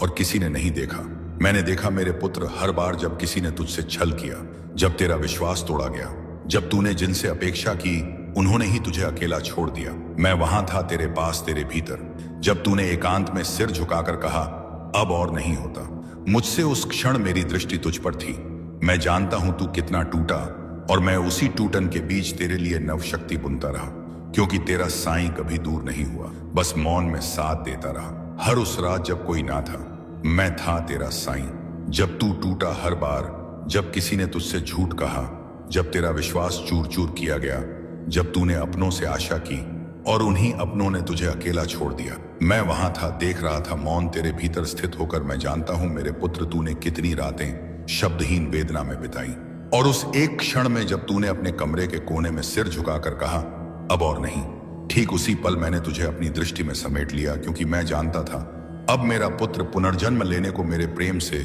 और किसी ने नहीं देखा। मैंने देखा मेरे पुत्र, हर बार जब किसी ने तुझसे छल किया, जब तेरा विश्वास तोड़ा गया, जब तूने जिनसे अपेक्षा की उन्होंने ही तुझे अकेला छोड़ दिया। मैं वहां था तेरे पास, तेरे भीतर, जब तूने एकांत में सिर झुकाकर कहा अब और नहीं होता। मुझसे उस क्षण मेरी दृष्टि तुझ पर थी। मैं जानता हूं तू कितना टूटा, और मैं उसी टूटन के बीच तेरे लिए नव शक्ति बुनता रहा, क्योंकि तेरा साईं कभी दूर नहीं हुआ, बस मौन में साथ देता रहा। हर उस रात जब कोई ना था, मैं था तेरा साईं। जब तू टूटा, हर बार जब किसी ने तुझसे झूठ कहा, जब तेरा विश्वास चूर चूर किया गया, जब तूने अपनों से आशा की और उन्हीं अपनों ने तुझे अकेला छोड़ दिया, मैं वहां था, देख रहा था, मौन तेरे भीतर स्थित होकर। मैं जानता हूं मेरे पुत्र, तूने कितनी रातें शब्दहीन वेदना में बिताई, और उस एक क्षण में जब तूने अपने कमरे के कोने में सिर झुकाकर कहा अब और नहीं, ठीक उसी पल मैंने तुझे अपनी दृष्टि में समेट लिया, क्योंकि मैं जानता था अब मेरा पुत्र पुनर्जन्म लेने को मेरे प्रेम से,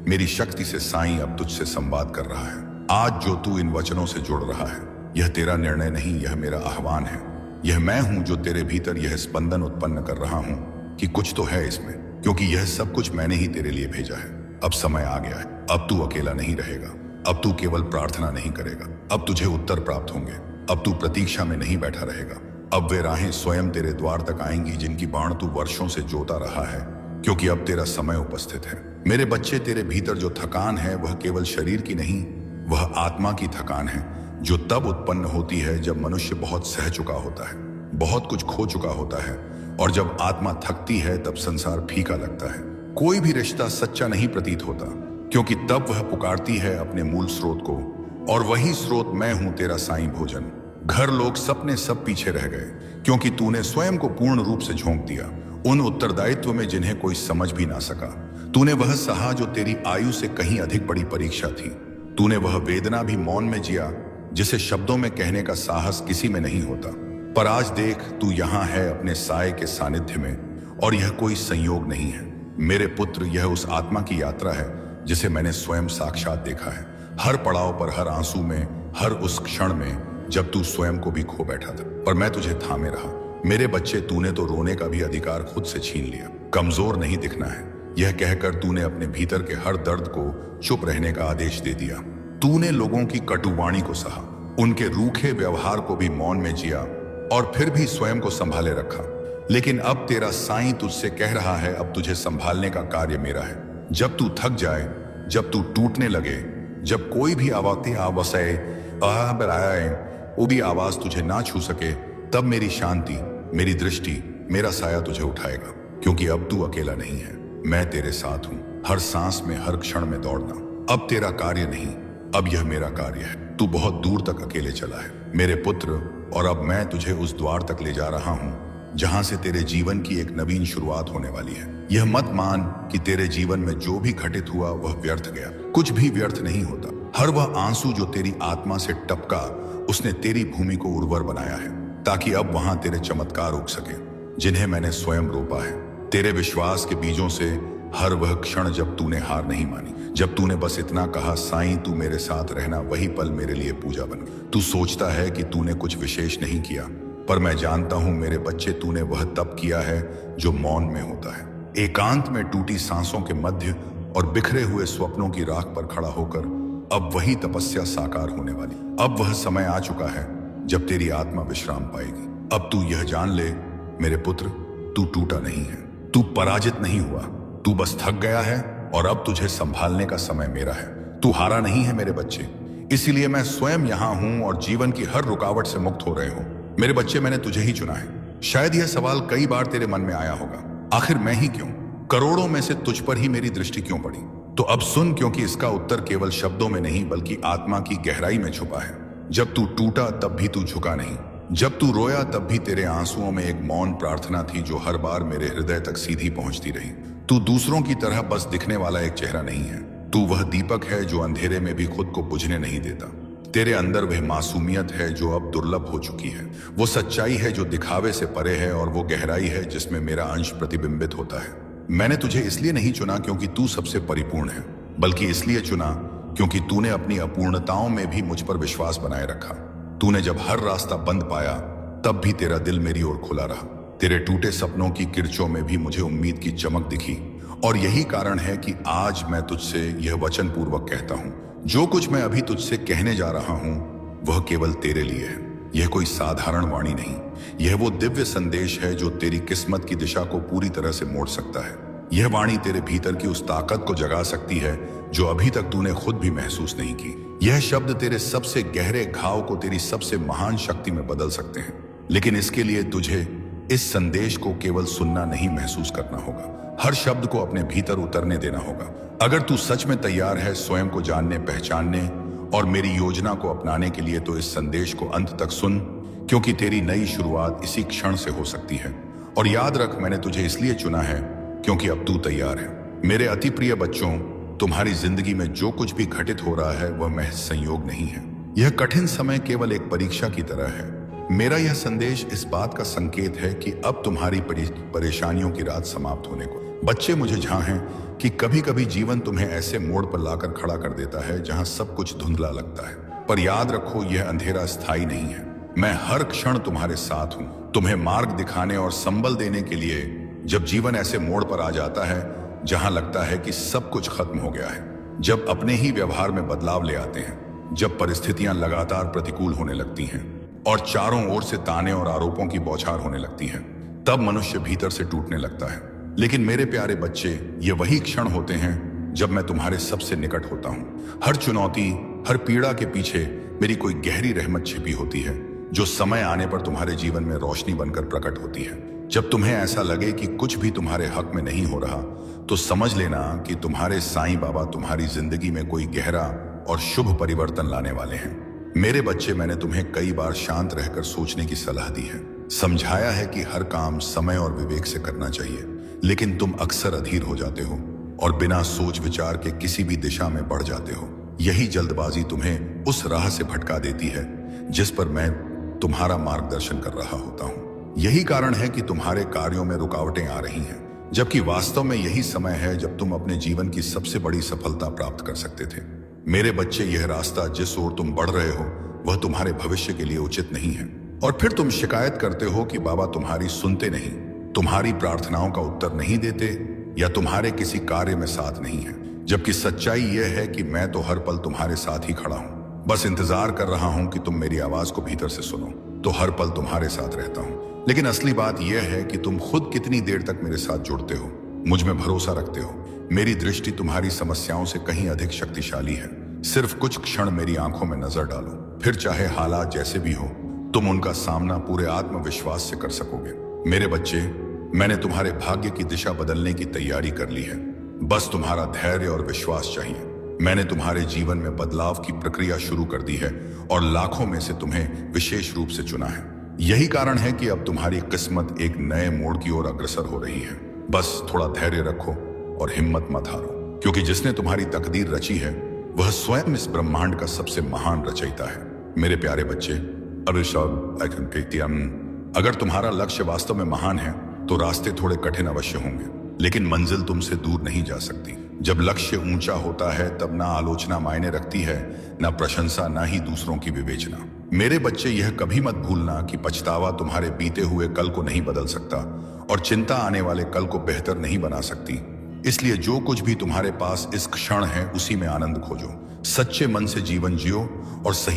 मेरी शक्ति से साईं अब तुझसे संवाद कर रहा है। आज जो तू इन वचनों से जुड़ रहा है, यह तेरा निर्णय नहीं, यह मेरा आह्वान है। यह मैं हूं जो तेरे भीतर यह स्पंदन उत्पन्न कर रहा हूं कि कुछ तो है इसमें, क्योंकि यह सब कुछ मैंने ही तेरे लिए भेजा है। अब समय आ गया है, अब तू अकेला नहीं रहेगा, अब तू केवल प्रार्थना नहीं करेगा, अब तुझे उत्तर प्राप्त होंगे। अब तू प्रतीक्षा में नहीं बैठा रहेगा, अब वे राहें स्वयं तेरे द्वार तक आएंगी जिनकी बाण तू वर्षों से जोता रहा है, क्योंकि अब तेरा समय उपस्थित है। मेरे बच्चे, तेरे भीतर जो थकान है वह केवल शरीर की नहीं, वह आत्मा की थकान है, जो तब उत्पन्न होती है जब मनुष्य बहुत सह चुका होता है, बहुत कुछ खो चुका होता है, और जब आत्मा थकती है तब संसार फीका लगता है। कोई भी रिश्ता सच्चा नहीं प्रतीत होता, क्योंकि तब वह पुकारती है अपने मूल स्रोत को, और वही स्रोत मैं हूं, तेरा साईं भोजन। घर, लोग, सपने सब पीछे रह गए, क्योंकि तूने स्वयं को पूर्ण रूप से झोंक दिया उन उत्तरदायित्व में जिन्हें कोई समझ भी ना सका। तूने वह सहा जो तेरी आयु से कहीं अधिक बड़ी परीक्षा थी। तूने वह वेदना भी मौन में जिया जिसे शब्दों में कहने का साहस किसी में नहीं होता। पर आज देख, तू यहाँ है अपने साये के सानिध्य में, और यह कोई संयोग नहीं है मेरे पुत्र, यह उस आत्मा की यात्रा है जिसे मैंने स्वयं साक्षात देखा है। हर पड़ाव पर, हर आंसू में, हर उस क्षण में जब तू स्वयं को भी खो बैठा था, पर मैं तुझे थामे रहा। मेरे बच्चे, तूने तो रोने का भी अधिकार खुद से छीन लिया। कमजोर नहीं दिखना है, यह कहकर तूने अपने भीतर के हर दर्द को चुप रहने का आदेश दे दिया। तूने लोगों की कटुवाणी को सहा, उनके रूखे व्यवहार को भी मौन में जिया, और फिर भी स्वयं को संभाले रखा। लेकिन अब तेरा साईं तुझसे कह रहा है, अब तुझे संभालने का कार्य मेरा है। जब तू थक जाए, जब तू टूटने लगे, जब कोई भी वो भी आवाज तुझे ना छू सके, तब मेरी शांति, मेरी दृष्टि, मेरा साया तुझे उठाएगा, क्योंकि अब तू अकेला नहीं है, मैं तेरे साथ हूं। हर सांस में, हर क्षण में दौड़ना अब तेरा कार्य नहीं, अब यह मेरा कार्य है। तू बहुत दूर तक अकेले चला है मेरे पुत्र, और अब मैं तुझे उस द्वार तक ले जा रहा हूं जहां से तेरे जीवन की एक नवीन शुरुआत होने वाली है। यह मत मान कि तेरे जीवन में जो भी घटित हुआ वह व्यर्थ गया। कुछ भी व्यर्थ नहीं होता। हर वह आंसू जो तेरी आत्मा से टपका, उसने तेरी भूमि को उर्वर बनाया है, ताकि अब वहां तेरे चमत्कार उग सके जिन्हें मैंने स्वयं रोपा है। तेरे विश्वास के बीजों से हर वह क्षण जब तूने हार नहीं मानी, जब तूने बस इतना कहा, साईं तू मेरे साथ रहना, वही पल मेरे लिए पूजा बन गई। तू सोचता है कि तूने कुछ विशेष नहीं किया, पर मैं जानता हूं मेरे बच्चे, तूने वह तप किया है जो मौन में होता है, एकांत में टूटी सांसों के मध्य और बिखरे हुए स्वप्नों की राख पर खड़ा होकर। अब वही तपस्या साकार होने वाली। अब वह समय आ चुका है जब तेरी आत्मा विश्राम पाएगी। अब तू यह जान ले मेरे पुत्र, तू टूटा नहीं है, तू पराजित नहीं हुआ, तू बस थक गया है और अब तुझे संभालने का समय मेरा है। तू हारा नहीं है मेरे बच्चे, इसीलिए मैं स्वयं यहां हूं और जीवन की हर रुकावट से मुक्त हो रहे हो। मेरे बच्चे, मैंने तुझे ही चुना है। शायद यह सवाल कई बार तेरे मन में आया होगा, आखिर मैं ही क्यों? करोड़ों में से तुझ पर ही मेरी दृष्टि क्यों पड़ी? तो अब सुन, क्योंकि इसका उत्तर केवल शब्दों में नहीं बल्कि आत्मा की गहराई में छुपा है। जब तू टूटा तब भी तू झुका नहीं, जब तू रोया तब भी तेरे आंसुओं में एक मौन प्रार्थना थी जो हर बार मेरे हृदय तक सीधी पहुंचती रही। तू दूसरों की तरह बस दिखने वाला एक चेहरा नहीं है, तू वह दीपक है जो अंधेरे में भी खुद को बुझने नहीं देता। तेरे अंदर वह मासूमियत है जो अब दुर्लभ हो चुकी है, वो सच्चाई है जो दिखावे से परे है, और वो गहराई है जिसमें मेरा अंश प्रतिबिंबित होता है। मैंने तुझे इसलिए नहीं चुना क्योंकि तू सबसे परिपूर्ण है, बल्कि इसलिए चुना क्योंकि तूने अपनी अपूर्णताओं में भी मुझ पर विश्वास बनाए रखा। तूने जब हर रास्ता बंद पाया तब भी तेरा दिल मेरी ओर खुला रहा। तेरे टूटे सपनों की किरचों में भी मुझे उम्मीद की चमक दिखी, और यही कारण है कि आज मैं तुझसे यह वचन पूर्वक कहता हूं, जो कुछ मैं अभी तुझसे कहने जा रहा हूं वह केवल तेरे लिए है। यह कोई साधारण वाणी नहीं, यह वो दिव्य संदेश है जो तेरी किस्मत की दिशा को पूरी तरह से मोड़ सकता है। यह वाणी तेरे भीतर की उस ताकत को जगा सकती है जो अभी तक तूने खुद भी महसूस नहीं की। यह शब्द तेरे सबसे गहरे घाव को तेरी सबसे महान शक्ति में बदल सकते हैं, लेकिन इसके लिए तुझे इस संदेश को केवल सुनना नहीं, महसूस करना होगा। हर शब्द को अपने भीतर उतरने देना होगा। अगर तू सच में तैयार है स्वयं को जानने, पहचानने और मेरी योजना को अपनाने के लिए, तो इस संदेश को अंत तक सुन, क्योंकि तेरी नई शुरुआत इसी क्षण से हो सकती है। और याद रख, मैंने तुझे इसलिए चुना है क्योंकि अब तू तैयार है। मेरे अति प्रिय बच्चों, तुम्हारी जिंदगी में जो कुछ भी घटित हो रहा है वह महज संयोग नहीं है। यह कठिन समय केवल एक परीक्षा की तरह है। मेरा यह संदेश इस बात का संकेत है कि अब तुम्हारी परेशानियों की रात समाप्त होने को। बच्चे, मुझे झां है कि कभी कभी जीवन तुम्हें ऐसे मोड़ पर लाकर खड़ा कर देता है जहां सब कुछ धुंधला लगता है, पर याद रखो यह अंधेरा स्थायी नहीं है। मैं हर क्षण तुम्हारे साथ हूं, तुम्हें मार्ग दिखाने और संबल देने के लिए। जब जीवन ऐसे मोड़ पर आ जाता है जहां लगता है कि सब कुछ खत्म हो गया है, जब अपने ही व्यवहार में बदलाव ले आते हैं, जब परिस्थितियां लगातार प्रतिकूल होने लगती हैं और चारों ओर से ताने और आरोपों की बौछार होने लगती है, तब मनुष्य भीतर से टूटने लगता है। लेकिन मेरे प्यारे बच्चे, ये वही क्षण होते हैं जब मैं तुम्हारे सबसे निकट होता हूँ। हर चुनौती, हर पीड़ा के पीछे मेरी कोई गहरी रहमत छिपी होती है, जो समय आने पर तुम्हारे जीवन में रोशनी बनकर प्रकट होती है। जब तुम्हें ऐसा लगे कि कुछ भी तुम्हारे हक में नहीं हो रहा, तो समझ लेना कि तुम्हारे साईं बाबा तुम्हारी जिंदगी में कोई गहरा और शुभ परिवर्तन लाने वाले हैं। मेरे बच्चे, मैंने तुम्हें कई बार शांत रहकर सोचने की सलाह दी है, समझाया है कि हर काम समय और विवेक से करना चाहिए, लेकिन तुम अक्सर अधीर हो जाते हो और बिना सोच विचार के किसी भी दिशा में बढ़ जाते हो। यही जल्दबाजी तुम्हें उस राह से भटका देती है जिस पर मैं तुम्हारा मार्गदर्शन कर रहा होता हूँ। यही कारण है कि तुम्हारे कार्यों में रुकावटें आ रही हैं, जबकि वास्तव में यही समय है जब तुम अपने जीवन की सबसे बड़ी सफलता प्राप्त कर सकते थे। मेरे बच्चे, यह रास्ता जिस ओर तुम बढ़ रहे हो वह तुम्हारे भविष्य के लिए उचित नहीं है, और फिर तुम शिकायत करते हो कि बाबा तुम्हारी सुनते नहीं, तुम्हारी प्रार्थनाओं का उत्तर नहीं देते, या तुम्हारे किसी कार्य में साथ नहीं है। जबकि सच्चाई यह है कि मैं तो हर पल तुम्हारे साथ ही खड़ा हूं, बस इंतजार कर रहा हूं कि तुम मेरी आवाज को भीतर से सुनो। तो हर पल तुम्हारे साथ रहता हूं। लेकिन असली बात यह है कि तुम खुद कितनी देर तक मेरे साथ जुड़ते हो, मुझ में भरोसा रखते हो। मेरी दृष्टि तुम्हारी समस्याओं से कहीं अधिक शक्तिशाली है। सिर्फ कुछ क्षण मेरी आंखों में नजर डालो, फिर चाहे हालात जैसे भी हो, तुम उनका सामना पूरे आत्मविश्वास से कर सकोगे। मेरे बच्चे, मैंने तुम्हारे भाग्य की दिशा बदलने की तैयारी कर ली है। बस तुम्हारा धैर्य और विश्वास चाहिए। मैंने तुम्हारे जीवन में बदलाव की प्रक्रिया शुरू कर दी है और लाखों में से तुम्हें विशेष रूप से चुना है। यही कारण है कि अब तुम्हारी किस्मत एक नए मोड़ की ओर अग्रसर हो रही है। बस थोड़ा धैर्य रखो और हिम्मत मत हारो, क्योंकि जिसने तुम्हारी तकदीर रची है वह स्वयं इस ब्रह्मांड का सबसे महान रचयिता है। मेरे प्यारे बच्चे, अगर तुम्हारा लक्ष्य वास्तव में महान है तो रास्ते थोड़े कठिन अवश्य होंगे, लेकिन मंजिल तुमसे दूर नहीं जा सकती। जब लक्ष्य ऊंचा होता है तब ना आलोचना मायने रखती है, ना प्रशंसा, ना ही दूसरों की विवेचना। मेरे बच्चे, यह कभी मत भूलना कि पछतावा तुम्हारे बीते हुए कल को नहीं बदल सकता और चिंता आने वाले कल को बेहतर नहीं बना सकती। इसलिए जो कुछ भी तुम्हारे पास इस क्षण है उसी में आनंद खोजो, सच्चे मन से जीवन जियो और सही